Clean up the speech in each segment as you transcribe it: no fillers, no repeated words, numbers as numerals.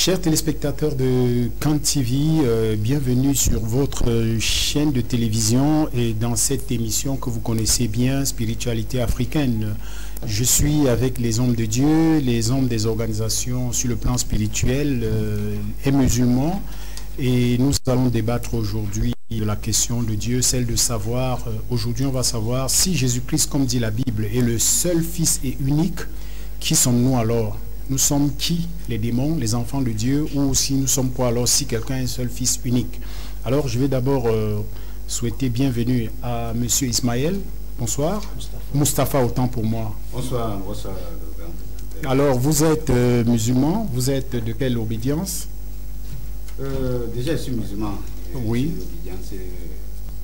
Chers téléspectateurs de Kant TV, bienvenue sur votre chaîne de télévision et dans cette émission que vous connaissez bien, Spiritualité africaine. Je suis avec les hommes de Dieu, les hommes des organisations sur le plan spirituel et musulmans, et nous allons débattre aujourd'hui de la question de Dieu, celle de savoir, aujourd'hui on va savoir si Jésus-Christ, comme dit la Bible, est le seul Fils et unique, qui sommes-nous alors? Nous sommes qui? Les démons, les enfants de Dieu, ou si nous sommes quoi alors si quelqu'un est un seul fils unique? Alors je vais d'abord souhaiter bienvenue à Monsieur Ismaël. Bonsoir. Mustapha, autant pour moi. Bonsoir, bonsoir. Alors vous êtes musulman, vous êtes de quelle obédience? Déjà je suis musulman. Oui. L'obédience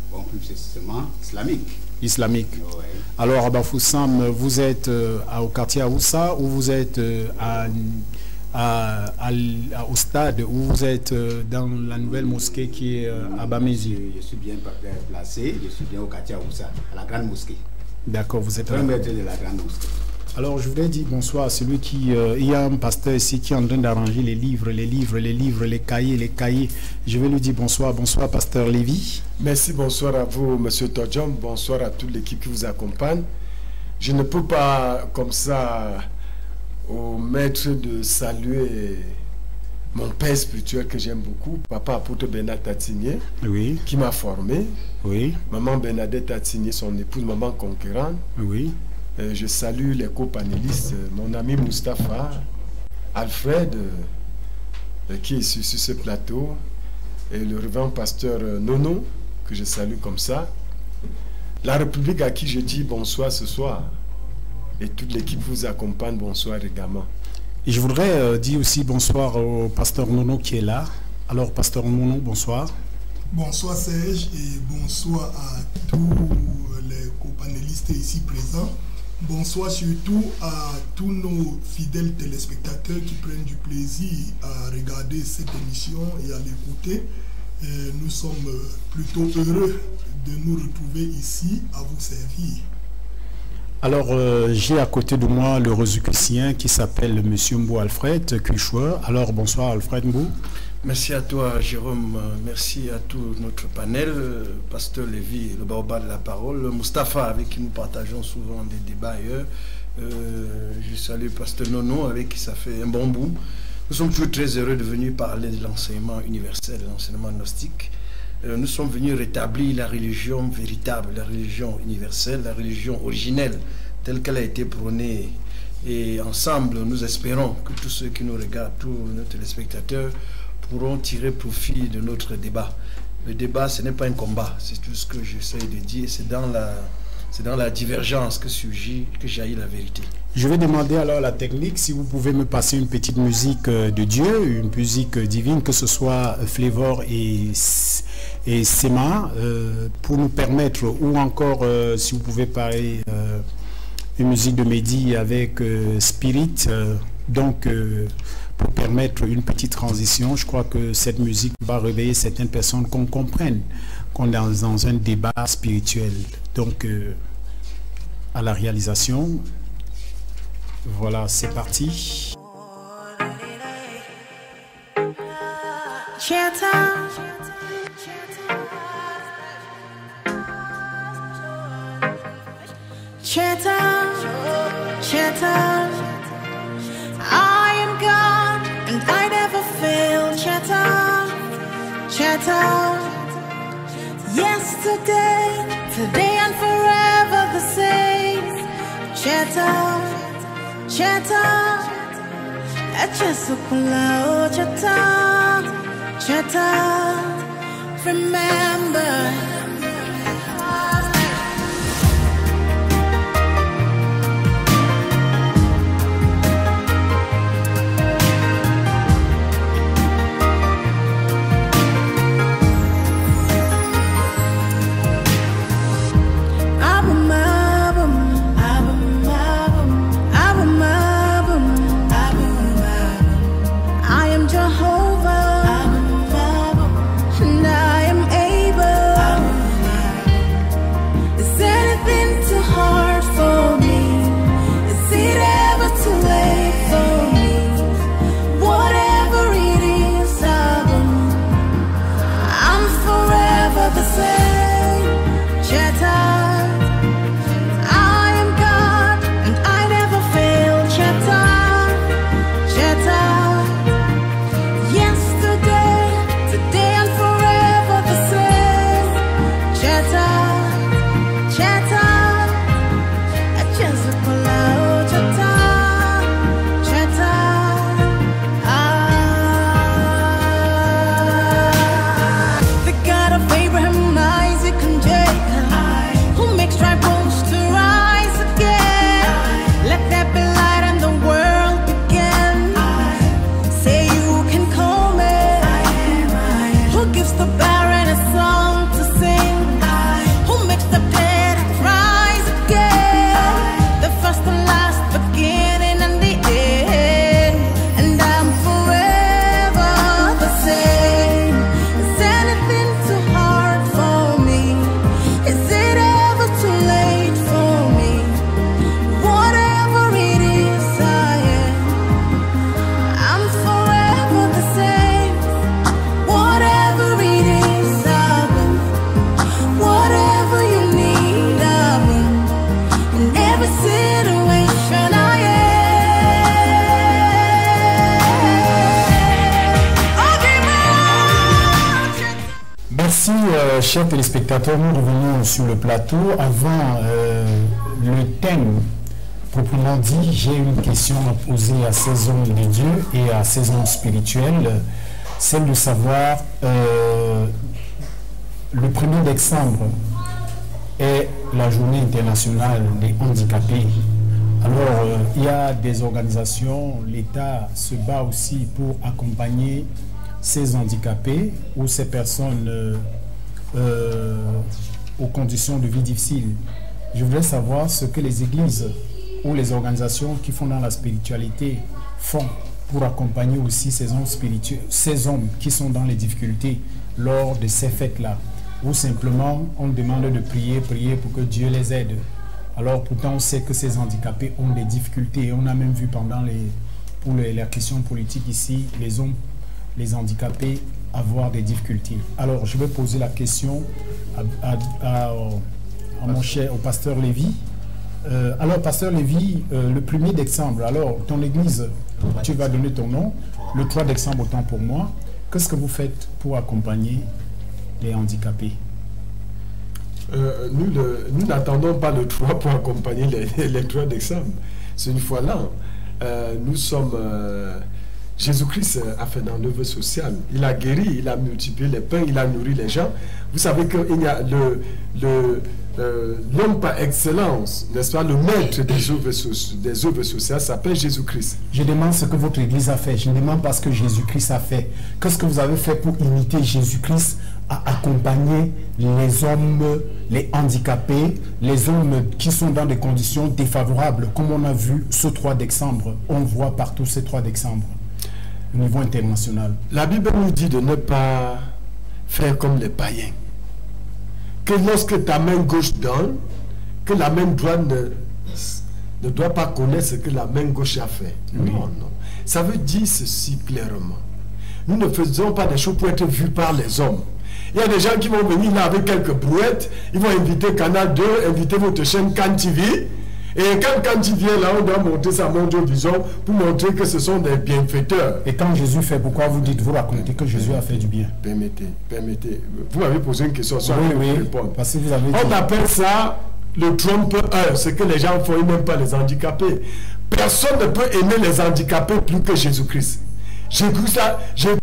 bon, plus précisément islamique. Islamique. Ouais. Alors à Bafoussam, vous êtes au quartier Aoussa ou vous êtes au stade où vous êtes dans la nouvelle mosquée qui est à Bamézi? Je suis bien placé, je suis bien au quartier Aoussa, à la grande mosquée. D'accord, vous êtes à de la grande mosquée. Alors je voudrais dire bonsoir à celui qui... il y a un pasteur ici qui est en train d'arranger les livres, les cahiers. Je vais lui dire bonsoir, bonsoir pasteur Lévy. Merci, bonsoir à vous monsieur Todjom, bonsoir à toute l'équipe qui vous accompagne. Je ne peux pas comme ça omettre de saluer mon père spirituel que j'aime beaucoup, papa apôtre Bernard Tatigné, oui, qui m'a formé. Oui. Maman Bernadette Tatigné, son épouse, maman conquérante. Oui. Je salue les co-panélistes, mon ami Mustapha, Alfred, qui est sur ce plateau, et le révérend pasteur Nono, que je salue comme ça. La République à qui je dis bonsoir ce soir, et toute l'équipe vous accompagne, bonsoir également. Et je voudrais dire aussi bonsoir au pasteur Nono qui est là. Alors, pasteur Nono, bonsoir. Bonsoir Serge, et bonsoir à tous les co-panélistes ici présents. Bonsoir surtout à tous nos fidèles téléspectateurs qui prennent du plaisir à regarder cette émission et à l'écouter. Nous sommes plutôt heureux de nous retrouver ici à vous servir. Alors, j'ai à côté de moi le Rosicrucien qui s'appelle Monsieur Mbou Alfred Cuchoueur. Alors, bonsoir Alfred Mbou. Merci à toi Jérôme, merci à tout notre panel, Pasteur Lévy, le baobab de la parole, Mustapha avec qui nous partageons souvent des débats ailleurs. Je salue Pasteur Nono avec qui ça fait un bon bout. Nous sommes toujours très heureux de venir parler de l'enseignement universel, de l'enseignement gnostique. Nous sommes venus rétablir la religion véritable, la religion universelle, la religion originelle, telle qu'elle a été prônée. Et ensemble, nous espérons que tous ceux qui nous regardent, tous nos téléspectateurs, pourront tirer profit de notre débat. Le débat, ce n'est pas un combat, c'est tout ce que j'essaie de dire, c'est dans la divergence que surgit, que jaillit la vérité. Je vais demander alors à la technique si vous pouvez me passer une petite musique de Dieu, une musique divine, que ce soit Flavor et Sema, pour nous permettre, ou encore si vous pouvez parler une musique de Mehdi avec Spirit, donc pour permettre une petite transition. Je crois que cette musique va réveiller certaines personnes, qu'on comprenne qu'on est dans un débat spirituel. Donc à la réalisation, voilà, c'est parti. I am God and I never fail. Chatter. Yesterday, today and forever the same. Chatter. Remember. I am Jehovah, and I am able. chers téléspectateurs, nous revenons sur le plateau. Avant le thème proprement dit, j'ai une question à poser à ces hommes de Dieu et à ces hommes spirituels. Celle de savoir, le 1er décembre est la journée internationale des handicapés. Alors, il y a des organisations, l'État se bat aussi pour accompagner ces handicapés ou ces personnes aux conditions de vie difficiles. Je voudrais savoir ce que les églises ou les organisations qui font dans la spiritualité font pour accompagner aussi ces hommes spirituels, ces hommes qui sont dans les difficultés lors de ces fêtes-là. Ou simplement, on demande de prier pour que Dieu les aide. Alors pourtant, on sait que ces handicapés ont des difficultés. On a même vu pendant la question politique ici, les handicapés avoir des difficultés. Alors, je vais poser la question à mon cher, au pasteur Lévy. Alors, pasteur Lévy, le 1er décembre, alors, ton église, tu vas donner ton nom, le 3 décembre, autant pour moi. Qu'est-ce que vous faites pour accompagner les handicapés? Nous n'attendons pas le 3 pour accompagner les 3 décembre. C'est une fois là. Nous sommes... Jésus-Christ a fait dans l'œuvre sociale. Il a guéri, il a multiplié les pains, il a nourri les gens. Vous savez qu'il y a l'homme par excellence, n'est-ce pas, le maître des œuvres sociales s'appelle Jésus-Christ. Je demande ce que votre église a fait. Je demande pas ce que Jésus-Christ a fait. Qu'est-ce que vous avez fait pour imiter Jésus-Christ à accompagner les hommes, les handicapés, les hommes qui sont dans des conditions défavorables, comme on a vu ce 3 décembre. On voit partout ces 3 décembre. Au niveau international. La Bible nous dit de ne pas faire comme les païens. Que lorsque ta main gauche donne, que la main droite ne doit pas connaître ce que la main gauche a fait. Oui. Non, non. Ça veut dire ceci clairement. Nous ne faisons pas des choses pour être vus par les hommes. Il y a des gens qui vont venir là avec quelques brouettes, ils vont inviter Canal 2, inviter votre chaîne Can TV. Et quand il vient là, on doit monter sa montre vision pour montrer que ce sont des bienfaiteurs. Et quand Jésus fait, pourquoi vous racontez que Jésus a fait du bien? Permettez. Vous m'avez posé une question, soit oui, répondre. Parce que vous avez on appelle ça le Trump-heure, ce que les gens font, ils n'aiment pas les handicapés. Personne ne peut aimer les handicapés plus que Jésus-Christ. J'ai cru ça,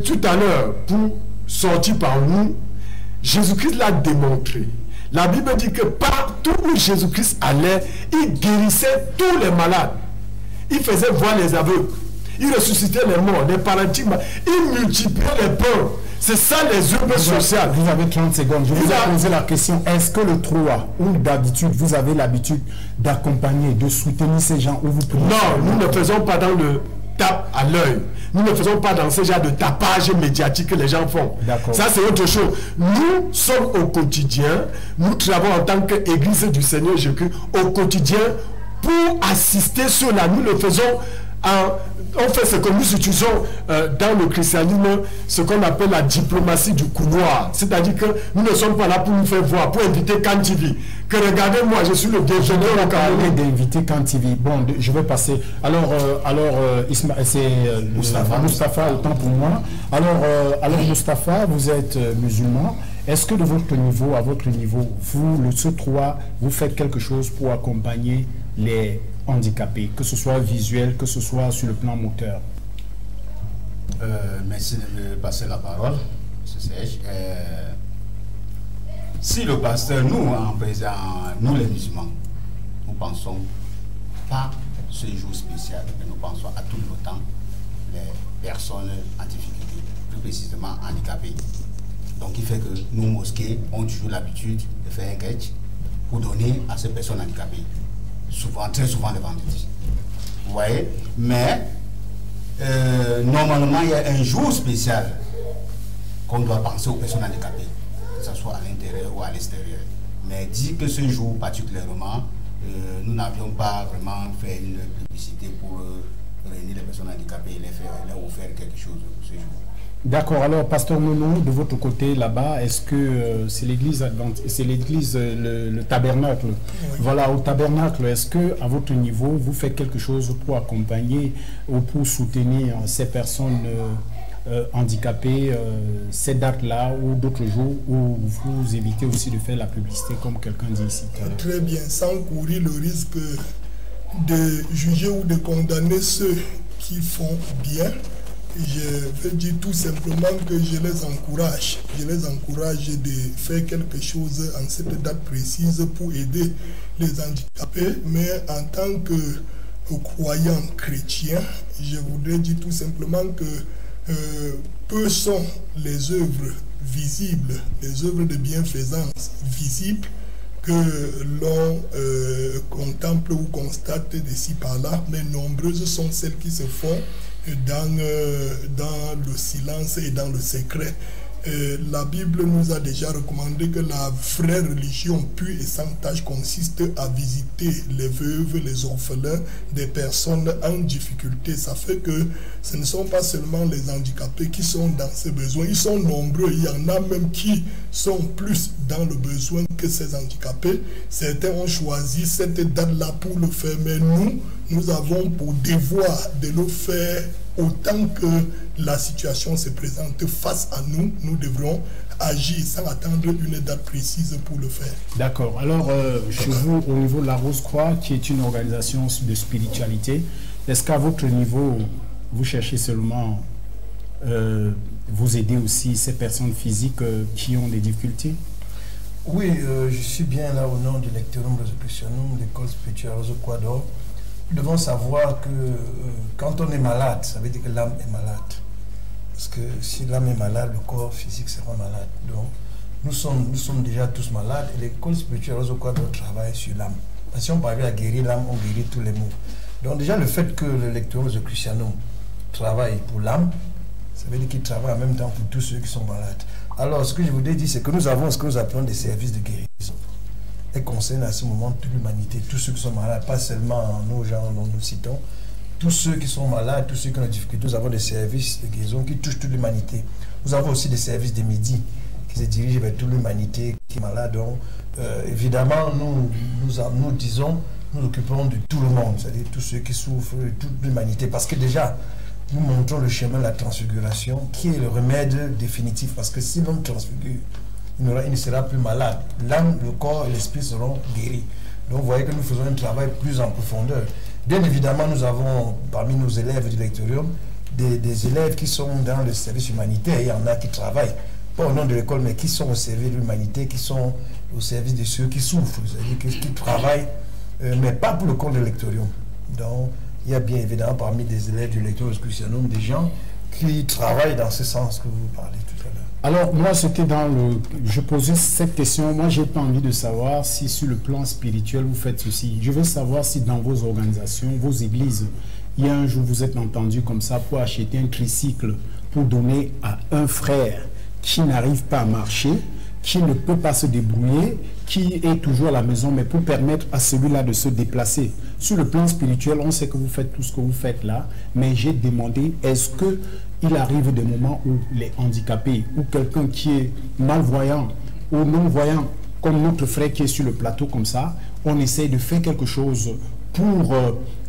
tout à l'heure, pour sortir par nous, Jésus-Christ l'a démontré. La Bible dit que partout où Jésus-Christ allait, il guérissait tous les malades. Il faisait voir les aveugles. Il ressuscitait les morts, les paralytiques. Il multipliait les pains. C'est ça les œuvres sociales. Vous avez 30 secondes. Je vous ai posé la question. Est-ce que le 3, ou d'habitude, vous avez l'habitude d'accompagner, de soutenir ces gens où vous priez? Non, nous ne faisons pas dans le tape à l'œil. Nous ne faisons pas dans ce genre de tapage médiatique que les gens font. Ça, c'est autre chose. Nous sommes au quotidien, nous travaillons en tant qu'Église du Seigneur Jésus au quotidien pour assister cela. Nous le faisons on fait ce que nous utilisons dans le christianisme, ce qu'on appelle la diplomatie du couloir. C'est-à-dire que nous ne sommes pas là pour nous faire voir, pour inviter Can TV. Que regardez-moi, je suis le bienvenu au Cameroun. D'inviter Can TV. Bon, je vais passer. Alors c'est Moustapha, autant pour moi. Alors Moustapha, vous êtes musulman. Est-ce que de votre niveau, à votre niveau, vous, ce 3, vous faites quelque chose pour accompagner les handicapés, que ce soit visuel, que ce soit sur le plan moteur? Merci de me passer la parole, M. Serge. Si le pasteur, nous, en présent, nous les musulmans, nous pensons pas ce jour spécial, mais nous pensons à tout le temps les personnes en difficulté, plus précisément handicapées. Donc, il fait que nous, mosquées, ont toujours l'habitude de faire un gage pour donner à ces personnes handicapées. Souvent, très souvent le vendredi. Vous voyez? Mais, normalement, il y a un jour spécial qu'on doit penser aux personnes handicapées, que ce soit à l'intérieur ou à l'extérieur. Mais dit que ce jour particulièrement, nous n'avions pas vraiment fait une publicité pour réunir les personnes handicapées et leur offrir quelque chose ce jour. D'accord. Alors, pasteur Nono, de votre côté là-bas, est-ce que c'est l'église, le tabernacle? Oui. Voilà, au tabernacle, est-ce que à votre niveau, vous faites quelque chose pour accompagner ou pour soutenir ces personnes handicapés ces dates-là ou d'autres jours où vous évitez aussi de faire la publicité comme quelqu'un dit ici? Très bien, sans courir le risque de juger ou de condamner ceux qui font bien, je veux dire tout simplement que je les encourage. Je les encourage de faire quelque chose en cette date précise pour aider les handicapés. Mais en tant que croyant chrétien, je voudrais dire tout simplement que peu sont les œuvres visibles, les œuvres de bienfaisance visibles que l'on contemple ou constate d'ici par là, mais nombreuses sont celles qui se font dans le silence et dans le secret. La Bible nous a déjà recommandé que la vraie religion pure et sans tâche consiste à visiter les veuves, les orphelins, des personnes en difficulté. Ça fait que ce ne sont pas seulement les handicapés qui sont dans ce besoin, ils sont nombreux. Il y en a même qui sont plus dans le besoin que ces handicapés. Certains ont choisi cette date-là pour le faire, mais nous avons pour devoir de le faire autant que la situation se présente face à nous. Nous devrons agir sans attendre une date précise pour le faire. D'accord. Alors, chez vous, au niveau de la Rose-Croix, qui est une organisation de spiritualité, est-ce qu'à votre niveau, vous cherchez seulement vous aider aussi ces personnes physiques qui ont des difficultés? Oui, je suis bien là au nom du Lectiorum Rosicrucianum, l'école spirituelle Rose-Croix d'Or. Nous devons savoir que quand on est malade, ça veut dire que l'âme est malade. Parce que si l'âme est malade, le corps physique sera malade. Donc, nous sommes déjà tous malades et l'école spirituelle Rose-Croix d'Or travaille sur l'âme. Si on parvient à guérir l'âme, on guérit tous les maux. Donc déjà, le fait que le Lectiorum Rosicrucianum travaille pour l'âme, ça veut dire qu'il travaille en même temps pour tous ceux qui sont malades. Alors, ce que je voudrais dire, c'est que nous avons ce que nous appelons des services de guérison. Et concerne à ce moment toute l'humanité, tous ceux qui sont malades, pas seulement nos gens dont nous citons, tous ceux qui sont malades, tous ceux qui ont des difficultés, nous avons des services de guérison qui touchent toute l'humanité. Nous avons aussi des services de midi qui se dirigent vers toute l'humanité qui est malade. Donc, évidemment, nous disons, nous occupons de tout le monde, c'est-à-dire tous ceux qui souffrent, de toute l'humanité, parce que déjà, nous montrons le chemin de la transfiguration qui est le remède définitif, parce que si l'homme transfigure, il ne sera plus malade. L'âme, le corps et l'esprit seront guéris. Donc vous voyez que nous faisons un travail plus en profondeur. Bien évidemment, nous avons parmi nos élèves du lectorium des élèves qui sont dans le service humanitaire. Il y en a qui travaillent, pas au nom de l'école, mais qui sont au service de l'humanité, qui sont au service de ceux qui souffrent, c'est-à-dire qui travaillent, mais pas pour le compte de lectorium. Donc il y a bien évidemment parmi des élèves du Lectiorum Rosicrucianum des gens qui travaillent dans ce sens que vous parlez tout à l'heure. Alors, moi, c'était dans le... Je posais cette question. Moi, j'ai pas envie de savoir si sur le plan spirituel, vous faites ceci. Je veux savoir si dans vos organisations, vos églises, il y a un jour, vous êtes entendu comme ça pour acheter un tricycle pour donner à un frère qui n'arrive pas à marcher, qui ne peut pas se débrouiller, qui est toujours à la maison, mais pour permettre à celui-là de se déplacer. Sur le plan spirituel, on sait que vous faites tout ce que vous faites là, mais j'ai demandé, est-ce que il arrive des moments où les handicapés ou quelqu'un qui est malvoyant ou non-voyant, comme notre frère qui est sur le plateau comme ça, on essaie de faire quelque chose pour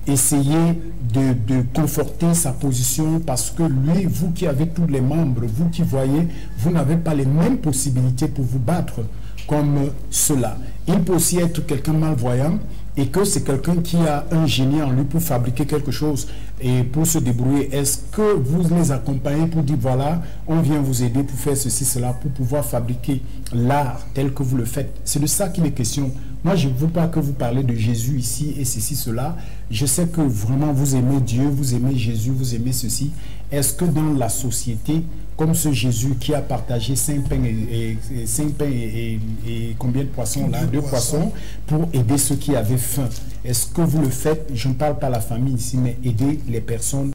essayer de conforter sa position, parce que lui, vous qui avez tous les membres, vous qui voyez, vous n'avez pas les mêmes possibilités pour vous battre comme cela. Il peut aussi être quelqu'un malvoyant et que c'est quelqu'un qui a un génie en lui pour fabriquer quelque chose et pour se débrouiller. Est-ce que vous les accompagnez pour dire voilà, on vient vous aider pour faire ceci, cela, pour pouvoir fabriquer l'art tel que vous le faites? C'est de ça qu'il est question. Moi, je ne veux pas que vous parlez de Jésus ici et ceci, cela. Je sais que vraiment vous aimez Dieu, vous aimez Jésus, vous aimez ceci. Est-ce que dans la société, comme ce Jésus qui a partagé 5 pains et combien de poissons là, 2 poissons, pour aider ceux qui avaient faim, est-ce que vous le faites? Je ne parle pas à la famille ici, mais aider les personnes